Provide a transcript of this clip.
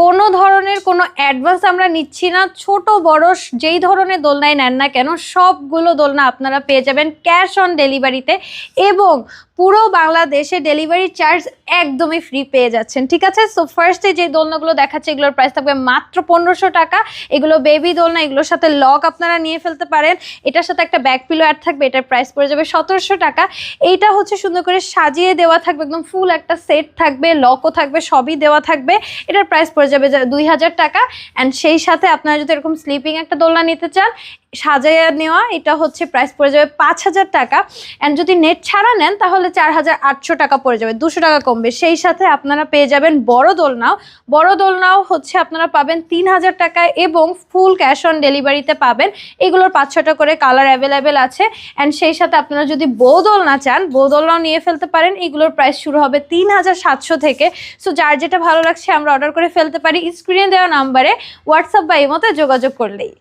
কোনো ধরনের কোনো অ্যাডভান্স আমরা নিচ্ছি না। ছোট বড় যেই ধরনের দোলনাই নেন না কেন সবগুলো দোলনা আপনারা পেয়ে যাবেন ক্যাশ অন ডেলিভারিতে, এবং পুরো বাংলাদেশে ডেলিভারি চার্জ একদমই ফ্রি পেয়ে যাচ্ছেন, ঠিক আছে? সো ফার্স্টে যে দোলনাগুলো দেখাচ্ছে এগুলোর প্রাইস থাকবে মাত্র 1500 টাকা। এগুলো বেবি দোলনা, এগুলোর সাথে লক আপনারা নিয়ে ফেলতে পারেন। এটার সাথে একটা ব্যাক পিলো অ্যাড থাকবে, এটার প্রাইস পড়ে যাবে 1700 টাকা। এইটা হচ্ছে সুন্দর করে সাজিয়ে দেওয়া থাকবে, একদম ফুল একটা সেট থাকবে, লকও থাকবে, সবই দেওয়া থাকবে। এটার প্রাইস পড়ে যাবে 2000 টাকা। অ্যান্ড সেই সাথে আপনারা যদি এরকম স্লিপিং একটা দোলনা নিতে চান সাজাইয়া নেওয়া, এটা হচ্ছে প্রাইস পড়ে যাবে 5000 টাকা। অ্যান্ড যদি নেট ছাড়া নেন তাহলে 4800 টাকা পড়ে যাবে, 200 টাকা কমবে। সেই সাথে আপনারা পেয়ে যাবেন বড় দোলনাও। বড় দোলনাও হচ্ছে আপনারা পাবেন 3000 টাকায় এবং ফুল ক্যাশ অন ডেলিভারিতে পাবেন। এগুলোর 5-6টা করে কালার অ্যাভেলেবেল আছে। অ্যান্ড সেই সাথে আপনারা যদি বউ দোলনা চান বউ দোলনাও নিয়ে ফেলতে পারেন। এগুলোর প্রাইস শুরু হবে 3700 থেকে। সো যার যেটা ভালো লাগছে আমরা অর্ডার করে ফেলতে পারি। স্ক্রিনে দেওয়া নাম্বারে হোয়াটসঅ্যাপ বা ইমোতে যোগাযোগ করলেই।